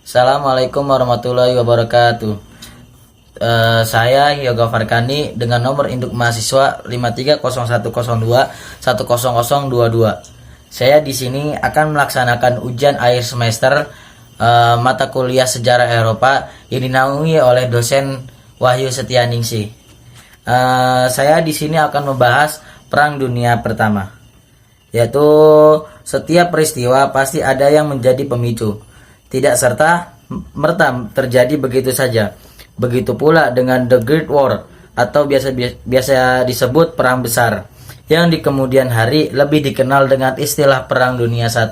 Assalamualaikum warahmatullahi wabarakatuh. Saya Yoga Farkani dengan nomor induk mahasiswa 530102100022. Saya di sini akan melaksanakan ujian akhir semester mata kuliah Sejarah Eropa yang dinaungi oleh dosen Wahyu Setianingsih. Saya di sini akan membahas Perang Dunia Pertama, yaitu setiap peristiwa pasti ada yang menjadi pemicu. Tidak serta merta terjadi begitu saja. Begitu pula dengan The Great War atau biasa disebut Perang Besar, yang di kemudian hari lebih dikenal dengan istilah Perang Dunia I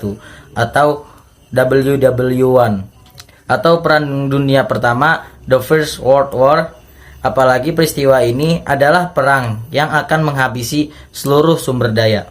atau WW1 atau Perang Dunia Pertama, The First World War. Apalagi peristiwa ini adalah perang yang akan menghabisi seluruh sumber daya.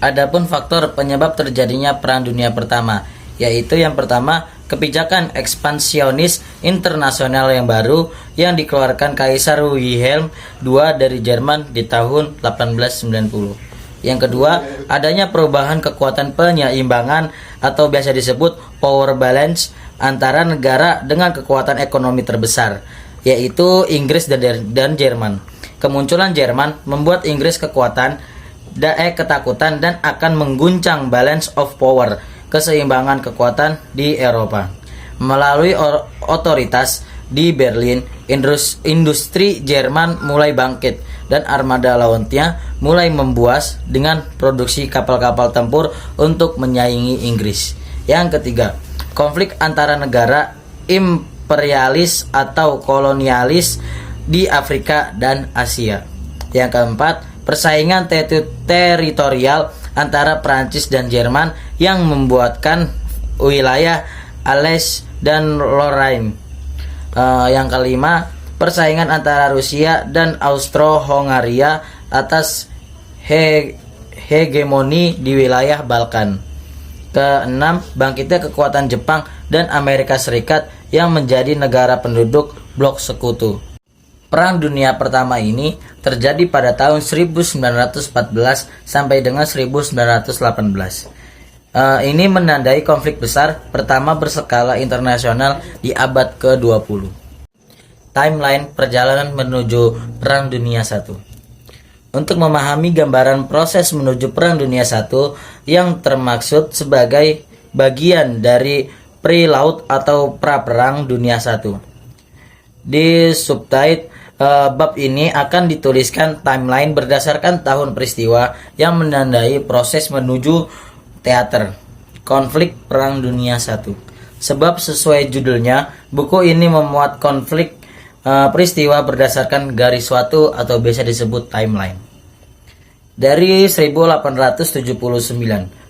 Adapun faktor penyebab terjadinya Perang Dunia Pertama, yaitu yang pertama, kebijakan ekspansionis internasional yang baru yang dikeluarkan Kaisar Wilhelm II dari Jerman di tahun 1890. Yang kedua, adanya perubahan kekuatan penyeimbangan atau biasa disebut power balance antara negara dengan kekuatan ekonomi terbesar, yaitu Inggris dan Jerman. Kemunculan Jerman membuat Inggris ketakutan dan akan mengguncang balance of power, keseimbangan kekuatan di Eropa. Melalui otoritas di Berlin, industri Jerman mulai bangkit dan armada lautnya mulai membuas dengan produksi kapal-kapal tempur untuk menyaingi Inggris. Yang ketiga, konflik antara negara imperialis atau kolonialis di Afrika dan Asia. Yang keempat, persaingan teritorial antara Prancis dan Jerman yang membuatkan wilayah Alsace dan Lorraine. Yang kelima, persaingan antara Rusia dan Austro-Hongaria atas hegemoni di wilayah Balkan. Keenam, bangkitnya kekuatan Jepang dan Amerika Serikat yang menjadi negara penduduk blok sekutu. Perang Dunia Pertama ini terjadi pada tahun 1914 sampai dengan 1918. Ini menandai konflik besar pertama berskala internasional di abad ke-20. Timeline perjalanan menuju Perang Dunia I. Untuk memahami gambaran proses menuju Perang Dunia I yang termaksud sebagai bagian dari prelude atau pra-perang Dunia I. Di subtitle bab ini akan dituliskan timeline berdasarkan tahun peristiwa yang menandai proses menuju teater konflik Perang Dunia I. Sebab sesuai judulnya, buku ini memuat konflik peristiwa berdasarkan garis waktu atau biasa disebut timeline. Dari 1879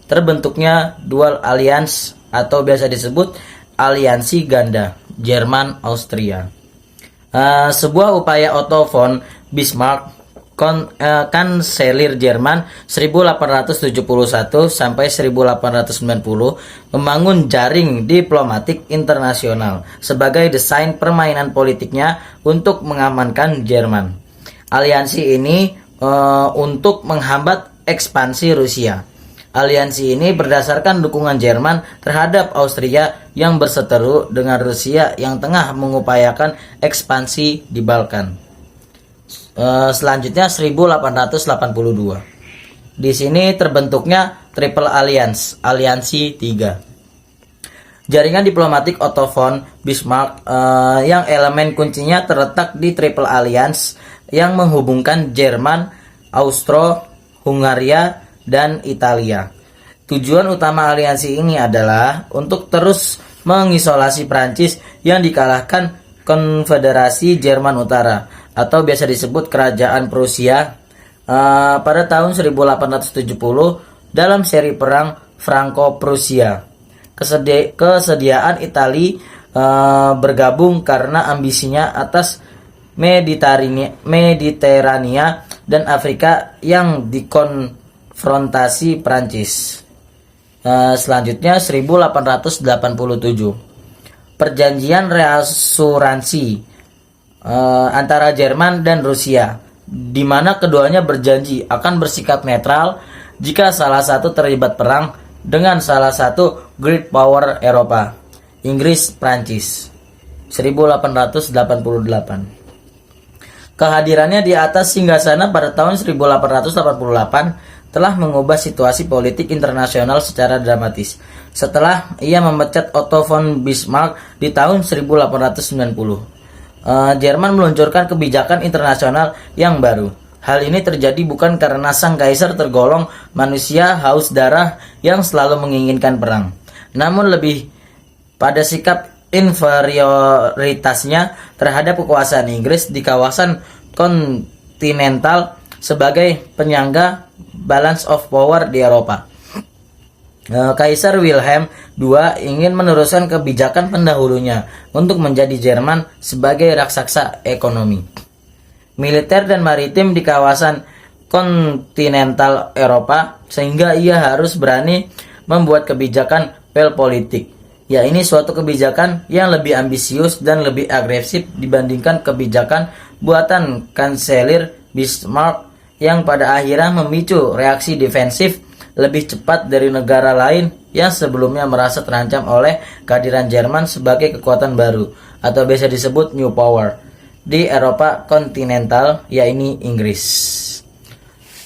terbentuknya Dual Alliance atau biasa disebut aliansi ganda Jerman-Austria. Sebuah upaya Otto von Bismarck, kanselir Jerman 1871 sampai 1890, membangun jaring diplomatik internasional sebagai desain permainan politiknya untuk mengamankan Jerman. Aliansi ini untuk menghambat ekspansi Rusia. Aliansi ini berdasarkan dukungan Jerman terhadap Austria yang berseteru dengan Rusia yang tengah mengupayakan ekspansi di Balkan. Selanjutnya 1882. Di sini terbentuknya Triple Alliance, aliansi 3. Jaringan diplomatik Otto von Bismarck yang elemen kuncinya terletak di Triple Alliance yang menghubungkan Jerman, Austro-Hungaria, dan Italia. Tujuan utama aliansi ini adalah untuk terus mengisolasi Prancis yang dikalahkan Konfederasi Jerman Utara atau biasa disebut Kerajaan Prusia pada tahun 1870 dalam seri perang Franco-Prusia. Kesediaan Italia bergabung karena ambisinya atas Mediterania dan Afrika yang dikonfrontasi Prancis. Selanjutnya 1887. Perjanjian reasuransi antara Jerman dan Rusia, di mana keduanya berjanji akan bersikap netral jika salah satu terlibat perang dengan salah satu great power Eropa. Inggris, Prancis 1888. Kehadirannya di atas singgasana pada tahun 1888 telah mengubah situasi politik internasional secara dramatis setelah ia memecat Otto von Bismarck di tahun 1890. Jerman meluncurkan kebijakan internasional yang baru. Hal ini terjadi bukan karena sang kaisar tergolong manusia haus darah yang selalu menginginkan perang, namun lebih pada sikap inferioritasnya terhadap kekuasaan Inggris di kawasan kontinental sebagai penyangga balance of power di Eropa. Kaisar Wilhelm II ingin meneruskan kebijakan pendahulunya untuk menjadi Jerman sebagai raksasa ekonomi, militer dan maritim di kawasan kontinental Eropa, sehingga ia harus berani membuat kebijakan politik. Ya, ini suatu kebijakan yang lebih ambisius dan lebih agresif dibandingkan kebijakan buatan Kanselir Bismarck yang pada akhirnya memicu reaksi defensif lebih cepat dari negara lain yang sebelumnya merasa terancam oleh kehadiran Jerman sebagai kekuatan baru atau biasa disebut New Power di Eropa kontinental, yaitu Inggris.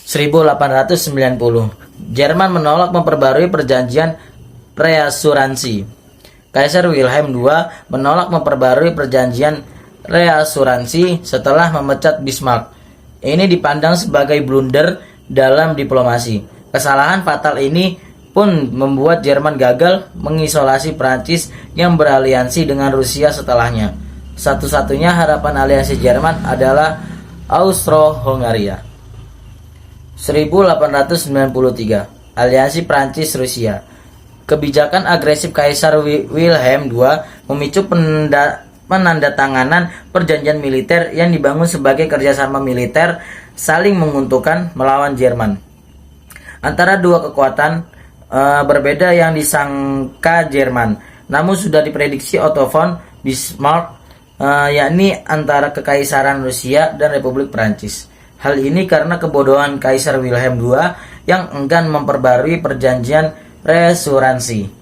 1890, Jerman menolak memperbarui perjanjian reasuransi. Kaisar Wilhelm II menolak memperbarui perjanjian reasuransi setelah memecat Bismarck. Ini dipandang sebagai blunder dalam diplomasi. Kesalahan fatal ini pun membuat Jerman gagal mengisolasi Prancis yang beraliansi dengan Rusia setelahnya. Satu-satunya harapan aliansi Jerman adalah Austro-Hungaria. 1893, aliansi Prancis-Rusia. Kebijakan agresif Kaisar Wilhelm II memicu penandatanganan perjanjian militer yang dibangun sebagai kerjasama militer saling menguntungkan melawan Jerman. Antara dua kekuatan berbeda yang disangka Jerman, namun sudah diprediksi Otto von Bismarck, yakni antara Kekaisaran Rusia dan Republik Prancis. Hal ini karena kebodohan Kaisar Wilhelm II yang enggan memperbarui perjanjian reasuransi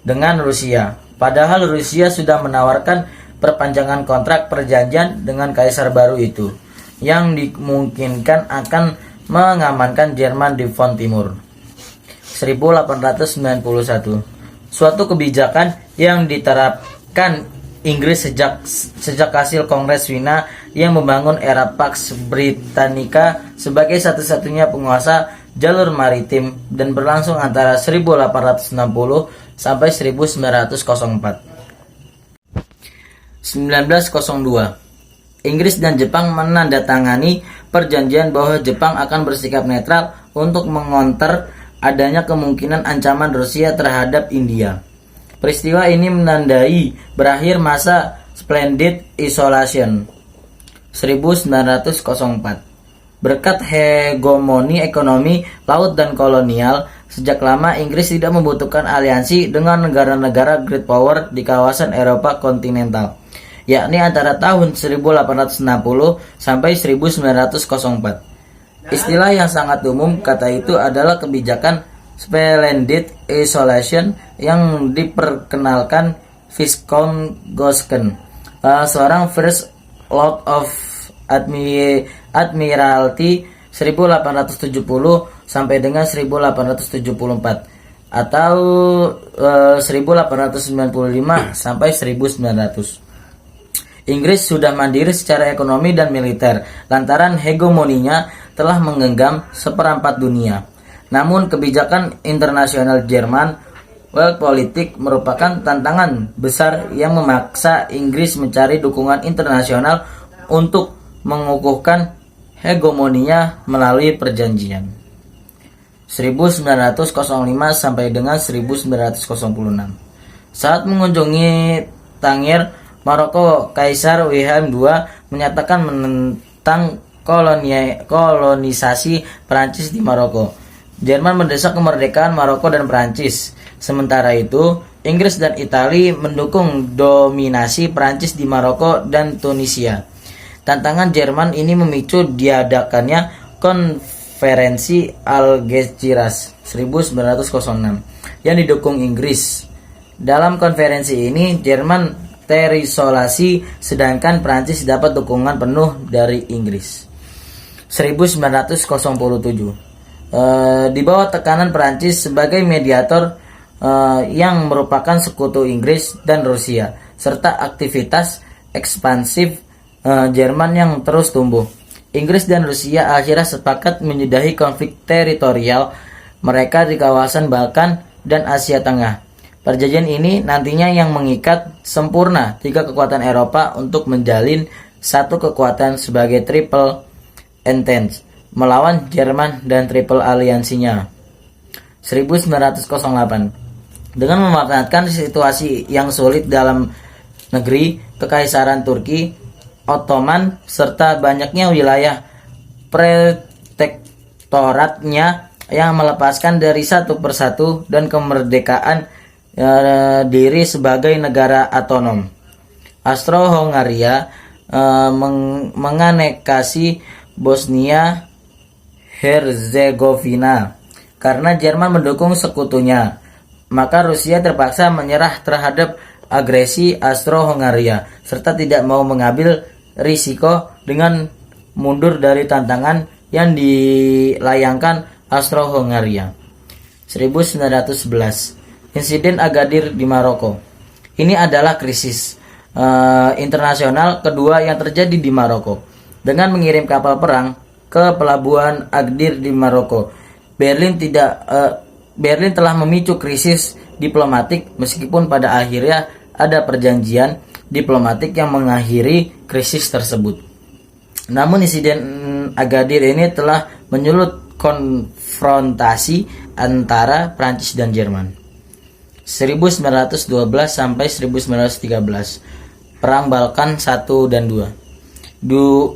dengan Rusia, padahal Rusia sudah menawarkan perpanjangan kontrak perjanjian dengan kaisar baru itu yang dimungkinkan akan mengamankan Jerman di front timur. 1891, suatu kebijakan yang diterapkan Inggris sejak hasil Kongres Wina yang membangun era Pax Britannica sebagai satu-satunya penguasa jalur maritim dan berlangsung antara 1860 sampai 1904. 1902, Inggris dan Jepang menandatangani perjanjian bahwa Jepang akan bersikap netral untuk mengonter adanya kemungkinan ancaman Rusia terhadap India. Peristiwa ini menandai berakhir masa Splendid Isolation 1904. Berkat hegemoni ekonomi, laut, dan kolonial, sejak lama Inggris tidak membutuhkan aliansi dengan negara-negara Great Power di kawasan Eropa kontinental, yakni antara tahun 1860 sampai 1904. Istilah yang sangat umum kata itu adalah kebijakan Splendid Isolation yang diperkenalkan Viscount Gosken, seorang First Lord of Admiralty 1870 sampai dengan 1874 atau 1895 sampai 1900. Inggris sudah mandiri secara ekonomi dan militer lantaran hegemoninya telah menggenggam seperempat dunia. Namun kebijakan internasional Jerman world politik merupakan tantangan besar yang memaksa Inggris mencari dukungan internasional untuk mengukuhkan hegemoninya melalui perjanjian 1905 sampai dengan 1906. Saat mengunjungi Tangier, Maroko, Kaisar Wilhelm II menyatakan menentang kolonisasi Prancis di Maroko. Jerman mendesak kemerdekaan Maroko dan Prancis. Sementara itu, Inggris dan Italia mendukung dominasi Prancis di Maroko dan Tunisia. Tantangan Jerman ini memicu diadakannya Konferensi Algeciras 1906 yang didukung Inggris. Dalam konferensi ini, Jerman terisolasi sedangkan Prancis dapat dukungan penuh dari Inggris. 1907, di bawah tekanan Prancis sebagai mediator yang merupakan sekutu Inggris dan Rusia, serta aktivitas ekspansif Jerman yang terus tumbuh, Inggris dan Rusia akhirnya sepakat menyudahi konflik teritorial mereka di kawasan Balkan dan Asia Tengah. Perjanjian ini nantinya yang mengikat sempurna tiga kekuatan Eropa untuk menjalin satu kekuatan sebagai Triple Entente melawan Jerman dan Triple Aliansinya. 1908, dengan memanfaatkan situasi yang sulit dalam negeri, Kekaisaran Turki Ottoman serta banyaknya wilayah protektoratnya yang melepaskan dari satu persatu dan kemerdekaan diri sebagai negara otonom. Austro-Hongaria menganekasi Bosnia Herzegovina karena Jerman mendukung sekutunya. Maka Rusia terpaksa menyerah terhadap agresi Austro-Hongaria serta tidak mau mengambil risiko dengan mundur dari tantangan yang dilayangkan Austro-Hongaria. 1911, insiden Agadir di Maroko. Ini adalah krisis internasional kedua yang terjadi di Maroko. Dengan mengirim kapal perang ke pelabuhan Agadir di Maroko, Berlin telah memicu krisis diplomatik meskipun pada akhirnya ada perjanjian diplomatik yang mengakhiri krisis tersebut. Namun insiden Agadir ini telah menyulut konfrontasi antara Prancis dan Jerman. 1912 sampai 1913, Perang Balkan 1 dan 2.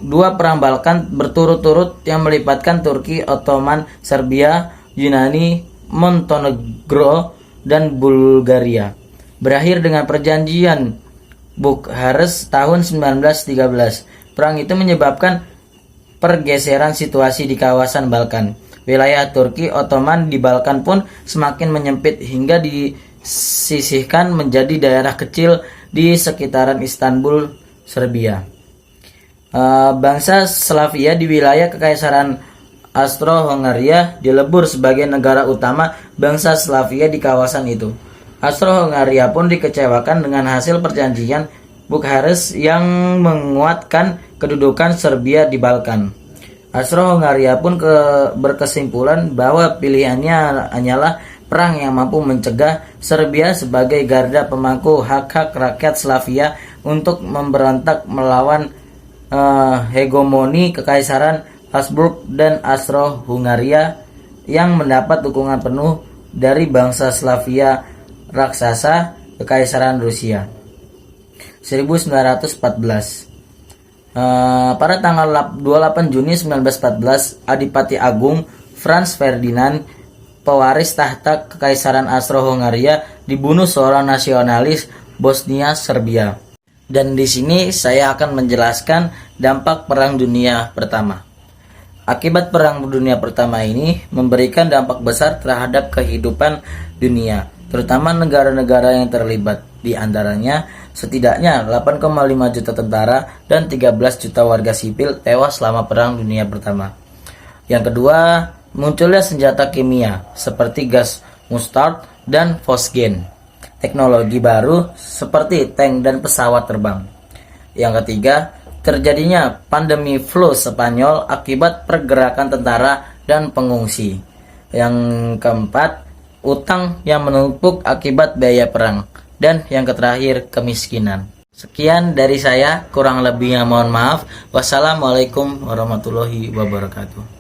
Dua perang Balkan berturut-turut yang melibatkan Turki, Ottoman, Serbia, Yunani, Montenegro, dan Bulgaria berakhir dengan perjanjian Bucharest tahun 1913. Perang itu menyebabkan pergeseran situasi di kawasan Balkan. Wilayah Turki Ottoman di Balkan pun semakin menyempit hingga disisihkan menjadi daerah kecil di sekitaran Istanbul, Serbia. Bangsa Slavia di wilayah Kekaisaran Austro-Hongaria dilebur sebagai negara utama bangsa Slavia di kawasan itu. Austro-Hongaria pun dikecewakan dengan hasil perjanjian Bucharest yang menguatkan kedudukan Serbia di Balkan. Austro-Hongaria pun berkesimpulan bahwa pilihannya hanyalah perang yang mampu mencegah Serbia sebagai garda pemangku hak-hak rakyat Slavia untuk memberontak melawan hegemoni Kekaisaran Habsburg dan Austro-Hungaria yang mendapat dukungan penuh dari bangsa Slavia raksasa Kekaisaran Rusia. 1914, pada tanggal 28 Juni 1914, Adipati Agung Franz Ferdinand, pewaris tahta Kekaisaran Austro-Hungaria, dibunuh seorang nasionalis Bosnia Serbia. Dan di sini saya akan menjelaskan dampak Perang Dunia Pertama. Akibat Perang Dunia Pertama ini memberikan dampak besar terhadap kehidupan dunia, terutama negara-negara yang terlibat. Di antaranya, setidaknya 8,5 juta tentara dan 13 juta warga sipil tewas selama Perang Dunia Pertama. Yang kedua, munculnya senjata kimia seperti gas mustard dan fosgen. Teknologi baru seperti tank dan pesawat terbang. Yang ketiga, terjadinya pandemi flu Spanyol akibat pergerakan tentara dan pengungsi. Yang keempat, utang yang menumpuk akibat biaya perang. Dan yang terakhir, kemiskinan. Sekian dari saya, kurang lebihnya mohon maaf. Wassalamualaikum warahmatullahi wabarakatuh.